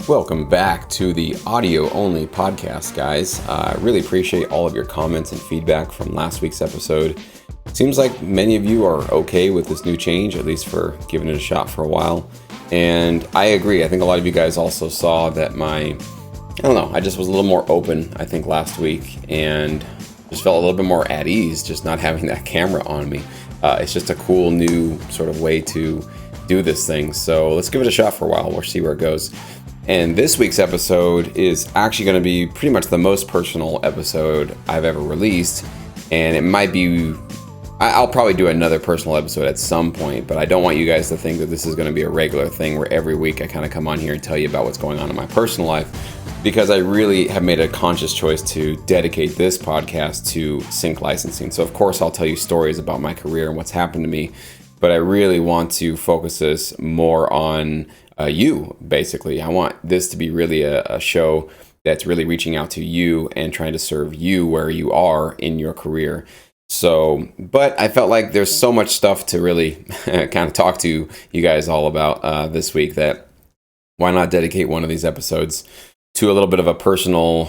Welcome back to the audio-only podcast, guys. I really appreciate all of your comments and feedback from last week's episode. It seems like many of you are okay with this new change, at least for giving it a shot for a while. And I agree. I think a lot of you guys also saw that I just was a little more open, I think, last week, and just felt a little bit more at ease just not having that camera on me. It's just a cool new sort of way to do this thing. So let's give it a shot for a while. We'll see where it goes. And this week's episode is actually going to be pretty much the most personal episode I've ever released. And it might be, I'll probably do another personal episode at some point, but I don't want you guys to think that this is going to be a regular thing where every week I kind of come on here and tell you about what's going on in my personal life, because I really have made a conscious choice to dedicate this podcast to sync licensing. So of course I'll tell you stories about my career and what's happened to me, but I really want to focus this more on you, basically. I want this to be really a show that's really reaching out to you and trying to serve you where you are in your career. So, but I felt like there's so much stuff to really kind of talk to you guys all about this week that why not dedicate one of these episodes to a little bit of a personal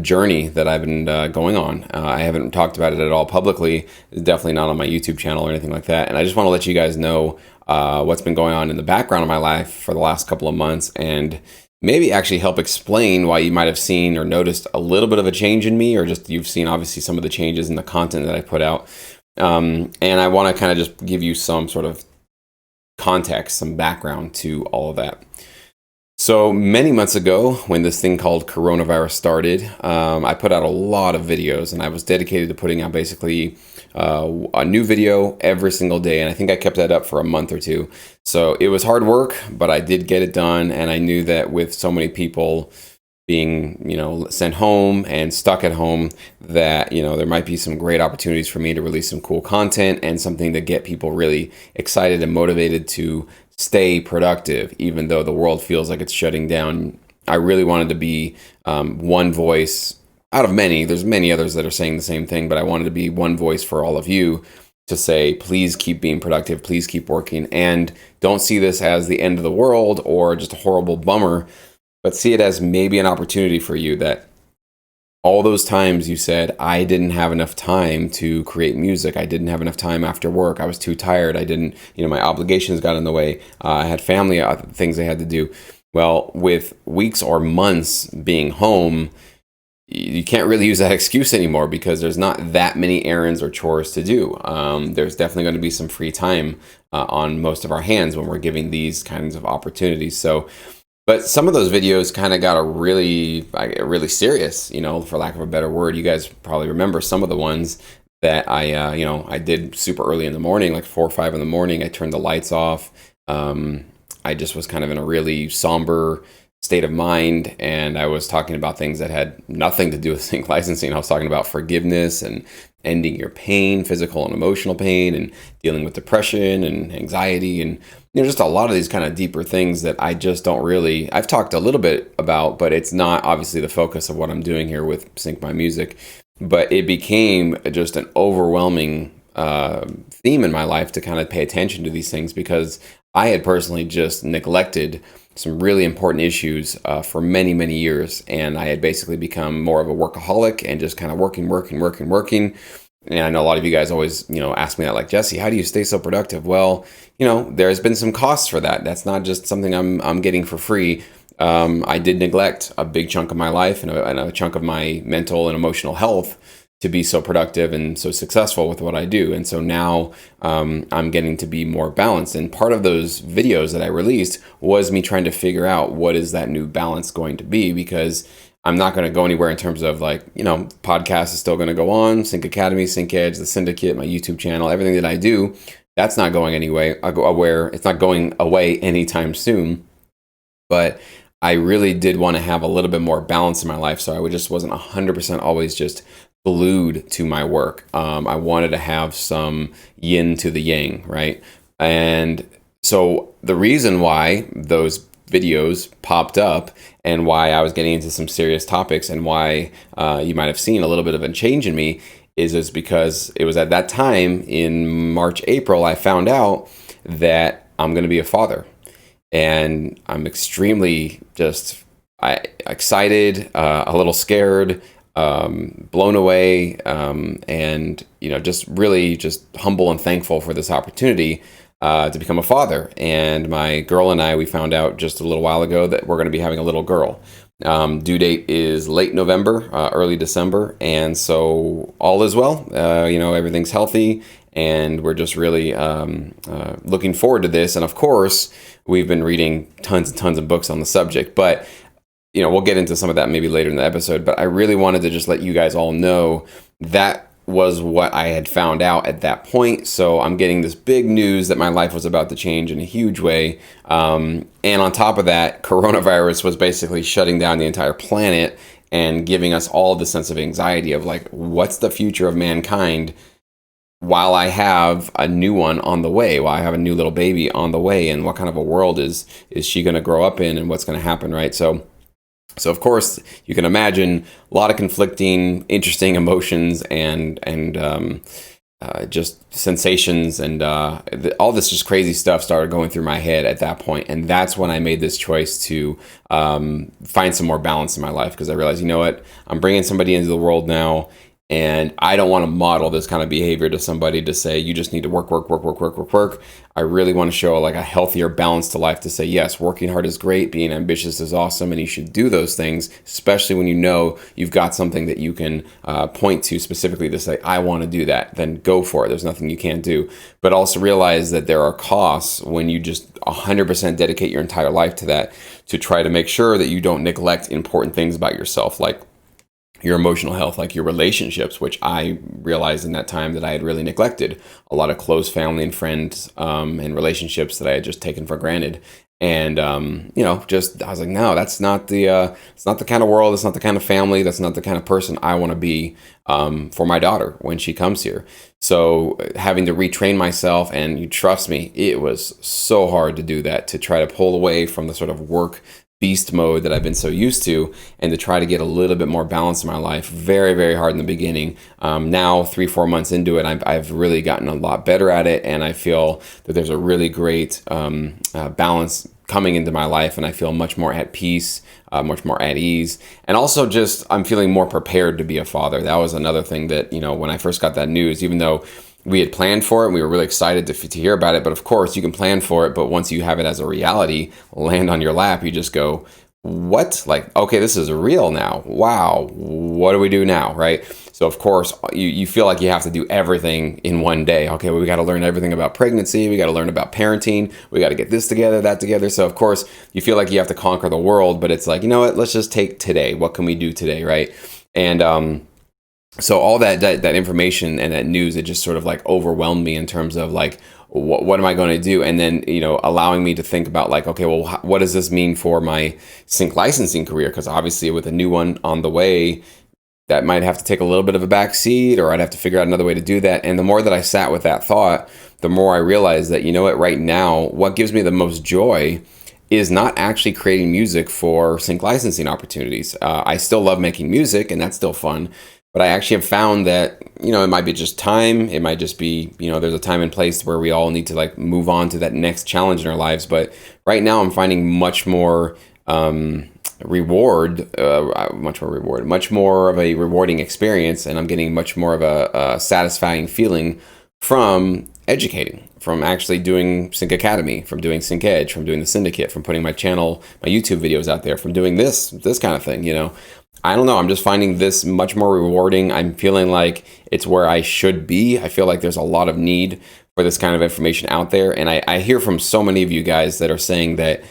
journey that I've been going on. I haven't talked about it at all publicly, definitely not on my YouTube channel or anything like that. And I just want to let you guys know what's been going on in the background of my life for the last couple of months, and maybe actually help explain why you might have seen or noticed a little bit of a change in me, or just you've seen obviously some of the changes in the content that I put out. And I want to kind of just give you some sort of context, some background to all of that. So many months ago, when this thing called coronavirus started, I put out a lot of videos, and I was dedicated to putting out basically a new video every single day. And I think I kept that up for a month or two. So it was hard work, but I did get it done. And I knew that with so many people being, sent home and stuck at home, that, there might be some great opportunities for me to release some cool content and something to get people really excited and motivated to stay productive, even though the world feels like it's shutting down. I really wanted to be one voice out of many. There's many others that are saying the same thing, but I wanted to be one voice for all of you to say, please keep being productive, please keep working, and don't see this as the end of the world or just a horrible bummer, but see it as maybe an opportunity for you, that all those times you said, I didn't have enough time to create music. I didn't have enough time after work. I was too tired. I didn't, my obligations got in the way. I had family things I had to do. Well, with weeks or months being home, you can't really use that excuse anymore, because there's not that many errands or chores to do. There's definitely going to be some free time on most of our hands when we're giving these kinds of opportunities. But some of those videos kind of got really serious, for lack of a better word. You guys probably remember some of the ones that I did super early in the morning, like 4 or 5 in the morning. I turned the lights off. I just was kind of in a really somber state of mind, and I was talking about things that had nothing to do with sync licensing. I was talking about forgiveness and ending your pain, physical and emotional pain, and dealing with depression and anxiety, and just a lot of these kind of deeper things that I just don't really, I've talked a little bit about, but it's not obviously the focus of what I'm doing here with Sync My Music. But it became just an overwhelming theme in my life to kind of pay attention to these things, because I had personally just neglected some really important issues for many, many years. And I had basically become more of a workaholic and just kind of working. And I know a lot of you guys always, ask me that, like, Jesse, how do you stay so productive? Well, there's been some costs for that. That's not just something I'm getting for free. I did neglect a big chunk of my life and a chunk of my mental and emotional health to be so productive and so successful with what I do. And so now I'm getting to be more balanced. And part of those videos that I released was me trying to figure out what is that new balance going to be, because I'm not going to go anywhere in terms of podcast is still going to go on, Sync Academy, Sync Edge, the Syndicate, my YouTube channel, everything that I do, that's not going anywhere. It's not going away anytime soon. But I really did want to have a little bit more balance in my life, so I just wasn't 100% always just glued to my work. I wanted to have some yin to the yang, right? And so the reason why those videos popped up and why I was getting into some serious topics and why you might have seen a little bit of a change in me is because it was at that time in March, April, I found out that I'm going to be a father. And I'm extremely excited, a little scared, blown away, and just really just humble and thankful for this opportunity to become a father. And my girl and I, we found out just a little while ago that we're going to be having a little girl. Due date is late November, early December, and so all is well. Everything's healthy, and we're just really looking forward to this. And of course, we've been reading tons and tons of books on the subject, but we'll get into some of that maybe later in the episode. But I really wanted to just let you guys all know that was what I had found out at that point. So I'm getting this big news that my life was about to change in a huge way. And on top of that, coronavirus was basically shutting down the entire planet and giving us all the sense of anxiety of like, what's the future of mankind while I have a new one on the way, while I have a new little baby on the way, and what kind of a world is she going to grow up in, and what's going to happen, right? So of course, you can imagine a lot of conflicting, interesting emotions and just sensations, and all this just crazy stuff started going through my head at that point. And that's when I made this choice to find some more balance in my life, because I realized, you know what, I'm bringing somebody into the world now, and I don't want to model this kind of behavior to somebody to say, you just need to work. I really want to show like a healthier balance to life, to say, yes, working hard is great, being ambitious is awesome, and you should do those things, especially when you know you've got something that you can point to specifically to say, I want to do that, then go for it. There's nothing you can't do. But also realize that there are costs when you just 100% dedicate your entire life to that, to try to make sure that you don't neglect important things about yourself, like your emotional health, like your relationships, which I realized in that time that I had really neglected a lot of close family and friends and relationships that I had just taken for granted. And, I was like, no, that's not it's not the kind of world, it's not the kind of family, that's not the kind of person I want to be for my daughter when she comes here. So having to retrain myself, and you trust me, it was so hard to do that, to try to pull away from the sort of work beast mode that I've been so used to, and to try to get a little bit more balance in my life. Very, very hard in the beginning. Now, 3-4 months into it, I've really gotten a lot better at it, and I feel that there's a really great balance coming into my life, and I feel much more at peace, much more at ease, and also just I'm feeling more prepared to be a father. That was another thing that, when I first got that news, even though we had planned for it, and we were really excited to hear about it. But of course, you can plan for it, but once you have it as a reality land on your lap, you just go, what? Like, okay, this is real now. Wow, what do we do now, right? So of course, you feel like you have to do everything in one day. Okay, well, we got to learn everything about pregnancy. We got to learn about parenting. We got to get this together, that together. So of course, you feel like you have to conquer the world, but it's like, you know what? Let's just take today. What can we do today, right? And so all that information and that news, it just sort of like overwhelmed me in terms of like, what am I going to do? And then, allowing me to think about like, okay, well, what does this mean for my sync licensing career? Because obviously with a new one on the way, that might have to take a little bit of a back seat, or I'd have to figure out another way to do that. And the more that I sat with that thought, the more I realized that, right now, what gives me the most joy is not actually creating music for sync licensing opportunities. I still love making music, and that's still fun. But I actually have found that, it might be just time. It might just be, there's a time and place where we all need to like move on to that next challenge in our lives. But right now I'm finding much more much more of a rewarding experience. And I'm getting much more of a satisfying feeling from educating, from actually doing Sync Academy, from doing Sync Edge, from doing the Syndicate, from putting my channel, my YouTube videos out there, from doing this kind of thing, I don't know. I'm just finding this much more rewarding. I'm feeling like it's where I should be. I feel like there's a lot of need for this kind of information out there. And I hear from so many of you guys that are saying that,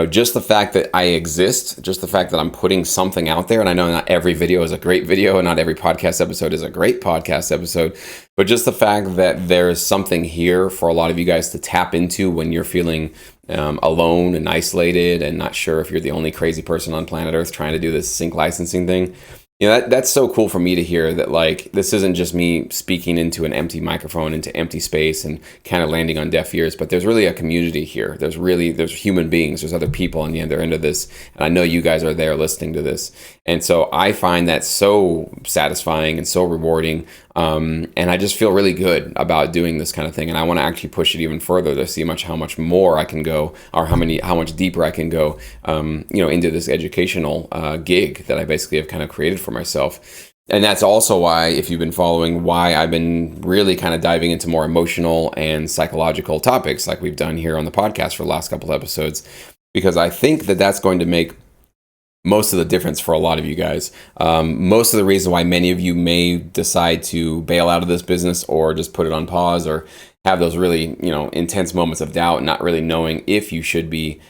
just the fact that I exist, just the fact that I'm putting something out there, and I know not every video is a great video and not every podcast episode is a great podcast episode, but just the fact that there's something here for a lot of you guys to tap into when you're feeling alone and isolated and not sure if you're the only crazy person on planet Earth trying to do this sync licensing thing. That's so cool for me to hear, that like this isn't just me speaking into an empty microphone, into empty space and kind of landing on deaf ears, but there's really a community here. There's human beings, there's other people on the other end of this, and I know you guys are there listening to this. And so I find that so satisfying and so rewarding. And I just feel really good about doing this kind of thing. And I want to actually push it even further to see how much more I can go, or how much deeper I can go, into this educational gig that I basically have kind of created for myself. And that's also why, if you've been following, why I've been really kind of diving into more emotional and psychological topics like we've done here on the podcast for the last couple of episodes, because I think that that's going to make most of the difference for a lot of you guys. Most of the reason why many of you may decide to bail out of this business or just put it on pause or have those really, intense moments of doubt, not really knowing if you should be,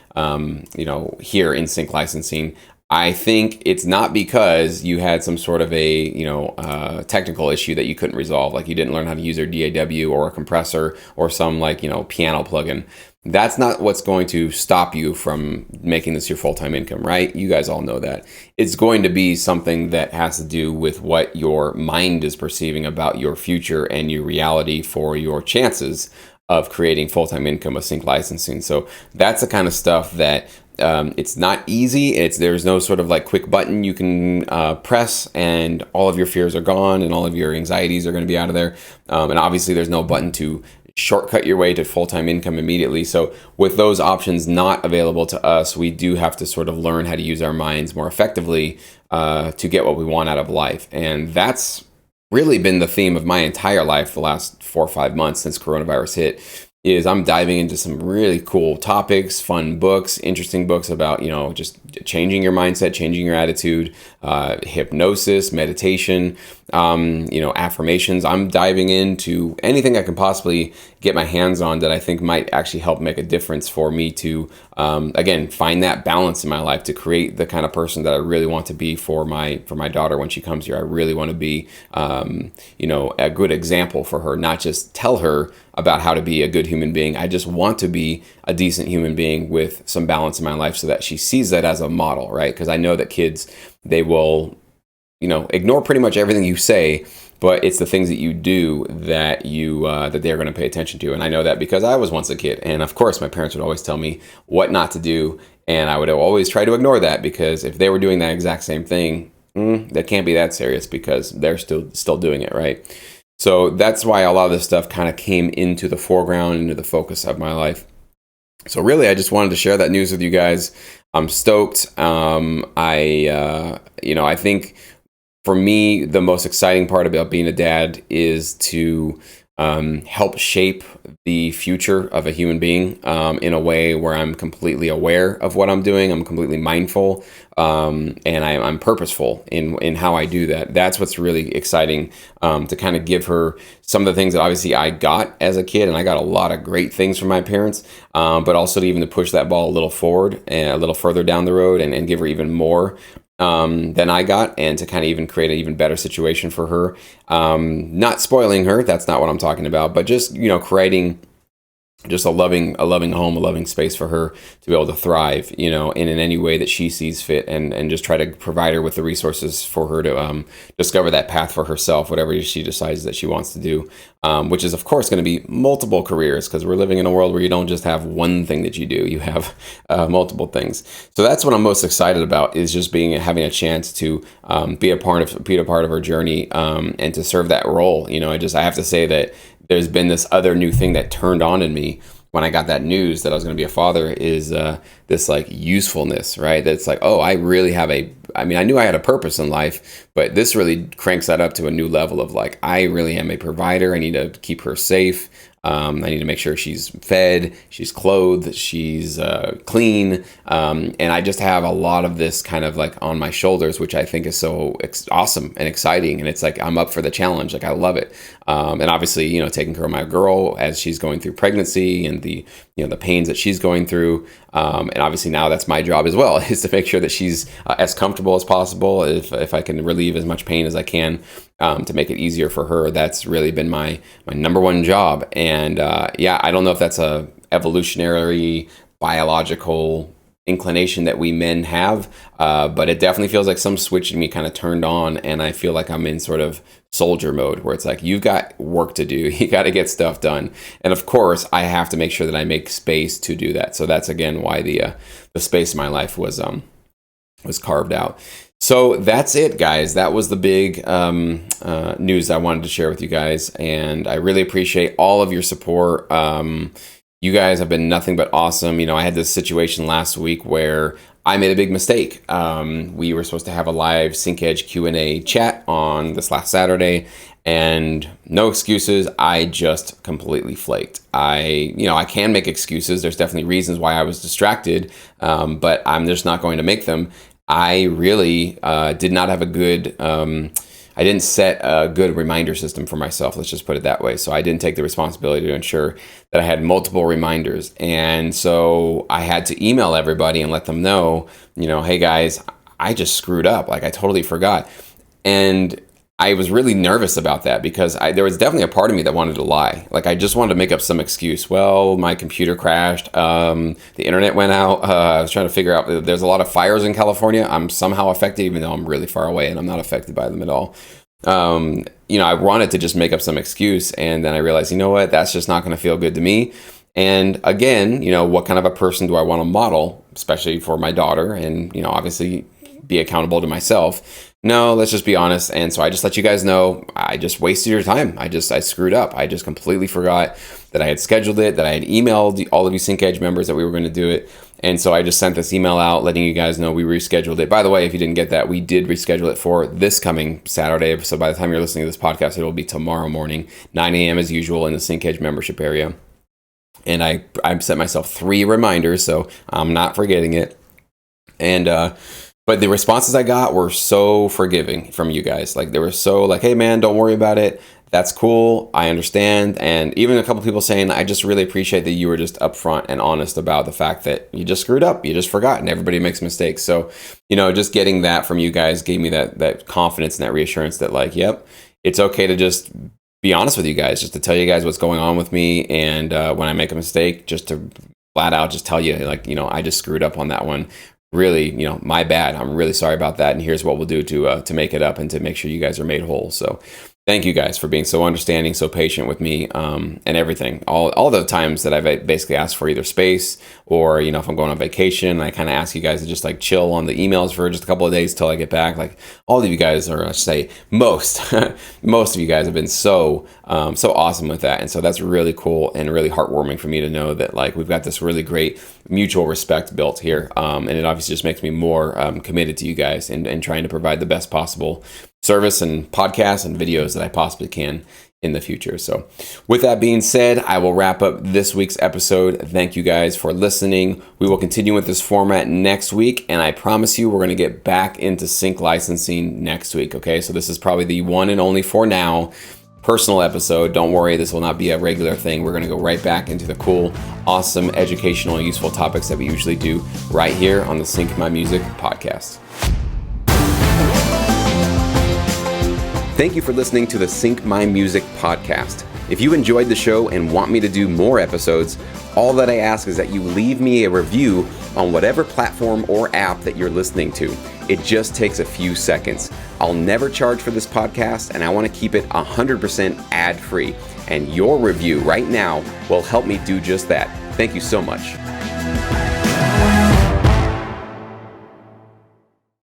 here in sync licensing. I think it's not because you had some sort of a, technical issue that you couldn't resolve, like you didn't learn how to use your DAW or a compressor or some piano plugin. That's not what's going to stop you from making this your full-time income, right? You guys all know that. It's going to be something that has to do with what your mind is perceiving about your future and your reality for your chances of creating full-time income with sync licensing. So that's the kind of stuff that it's not easy. There's no sort of quick button you can press and all of your fears are gone and all of your anxieties are going to be out of there. And obviously there's no button to shortcut your way to full-time income immediately. So with those options not available to us, we do have to sort of learn how to use our minds more effectively to get what we want out of life. And that's really been the theme of my entire life the last 4 or 5 months since coronavirus hit. Is I'm diving into some really cool topics, fun books, interesting books about, just changing your mindset, changing your attitude, hypnosis, meditation, affirmations. I'm diving into anything I can possibly get my hands on that I think might actually help make a difference for me to, again, find that balance in my life, to create the kind of person that I really want to be for my daughter when she comes here. I really want to be, a good example for her, not just tell her about how to be a good human being. I just want to be a decent human being with some balance in my life so that she sees that as a model, right? Because I know that kids, they will, ignore pretty much everything you say, but it's the things that you do that that they're going to pay attention to. And I know that because I was once a kid. And of course, my parents would always tell me what not to do. And I would always try to ignore that, because if they were doing that exact same thing, that can't be that serious because they're still doing it, right? So that's why a lot of this stuff kind of came into the foreground, into the focus of my life. So really, I just wanted to share that news with you guys. I'm stoked. I think for me, the most exciting part about being a dad is to help shape the future of a human being in a way where I'm completely aware of what I'm doing. I'm completely mindful, and I'm purposeful in how I do that. That's what's really exciting, to kind of give her some of the things that obviously I got as a kid, and I got a lot of great things from my parents, but also to push that ball a little forward and a little further down the road and give her even more than I got, and to kind of even create an even better situation for her. Not spoiling her, that's not what I'm talking about, but just, creating just a loving home, a loving space for her to be able to thrive, in any way that she sees fit, and just try to provide her with the resources for her to discover that path for herself, whatever she decides that she wants to do, which is of course going to be multiple careers, because we're living in a world where you don't just have one thing that you do, you have multiple things. So that's what I'm most excited about, is just having a chance to be a part of her journey, and to serve that role. I have to say that there's been this other new thing that turned on in me when I got that news that I was going to be a father, is this usefulness, right? That's I really have I knew I had a purpose in life, but this really cranks that up to a new level of I really am a provider. I need to keep her safe. I need to make sure she's fed, she's clothed, she's clean. And I just have a lot of this kind of on my shoulders, which I think is so awesome and exciting. And it's I'm up for the challenge. I love it. And obviously, taking care of my girl as she's going through pregnancy and the pains that she's going through. And obviously now that's my job as well, is to make sure that she's as comfortable as possible. If I can relieve as much pain as I can, to make it easier for her. That's really been my number one job. And I don't know if that's a evolutionary biological inclination that we men have, but it definitely feels like some switch in me kind of turned on, and I feel like I'm in sort of soldier mode, where it's you've got work to do, you got to get stuff done, and of course I have to make sure that I make space to do that. So that's again why the space in my life was carved out. So that's it, guys. That was the big news I wanted to share with you guys. And I really appreciate all of your support. You guys have been nothing but awesome. I had this situation last week where I made a big mistake. We were supposed to have a live SyncEdge Q&A chat on this last Saturday, and no excuses. I just completely flaked. I can make excuses. There's definitely reasons why I was distracted, but I'm just not going to make them. I really did not have a good, I didn't set a good reminder system for myself. Let's just put it that way. So I didn't take the responsibility to ensure that I had multiple reminders. And so I had to email everybody and let them know, hey guys, I just screwed up. Like I totally forgot. And I was really nervous about that because there was definitely a part of me that wanted to lie. Like I just wanted to make up some excuse. Well, my computer crashed. The internet went out. I was trying to figure out, there's a lot of fires in California. I'm somehow affected, even though I'm really far away and I'm not affected by them at all. I wanted to just make up some excuse. And then I realized, you know what, that's just not going to feel good to me. And again, what kind of a person do I want to model, especially for my daughter, and, obviously be accountable to myself. No, let's just be honest. And so I just let you guys know, I just wasted your time. I screwed up. I just completely forgot that I had scheduled it, that I had emailed all of you SyncEdge members that we were going to do it. And so I just sent this email out letting you guys know we rescheduled it. By the way, if you didn't get that, we did reschedule it for this coming Saturday. So by the time you're listening to this podcast, it will be tomorrow morning, 9 a.m. as usual in the SyncEdge membership area. And I set myself 3 reminders, so I'm not forgetting it. And, but the responses I got were so forgiving from you guys. Like they were so like, hey man, don't worry about it. That's cool. I understand. And even a couple people saying, I just really appreciate that you were just upfront and honest about the fact that you just screwed up. You just forgot, and everybody makes mistakes. So, just getting that from you guys gave me that confidence and that reassurance that like, yep, it's okay to just be honest with you guys, just to tell you guys what's going on with me. And when I make a mistake, just to flat out just tell you like, I just screwed up on that one. Really, my bad. I'm really sorry about that. And here's what we'll do to make it up and to make sure you guys are made whole. So thank you guys for being so understanding, so patient with me, and everything. All the times that I've basically asked for either space or, if I'm going on vacation, I kind of ask you guys to just like chill on the emails for just a couple of days till I get back. Like all of you guys, or I should say most of you guys have been so awesome with that. And so that's really cool and really heartwarming for me to know that like we've got this really great mutual respect built here. And it obviously just makes me more committed to you guys and trying to provide the best possible service and podcasts and videos that I possibly can in the future. So with that being said, I will wrap up this week's episode. Thank you guys for listening. We will continue with this format next week, and I promise you we're going to get back into sync licensing next week. Okay, so this is probably the one and only for now personal episode. Don't worry, this will not be a regular thing. We're going to go right back into the cool, awesome, educational, useful topics that we usually do right here on the Sync My Music podcast. Thank you for listening to the Sync My Music podcast. If you enjoyed the show and want me to do more episodes, all that I ask is that you leave me a review on whatever platform or app that you're listening to. It just takes a few seconds. I'll never charge for this podcast, and I want to keep it 100% ad-free. And your review right now will help me do just that. Thank you so much.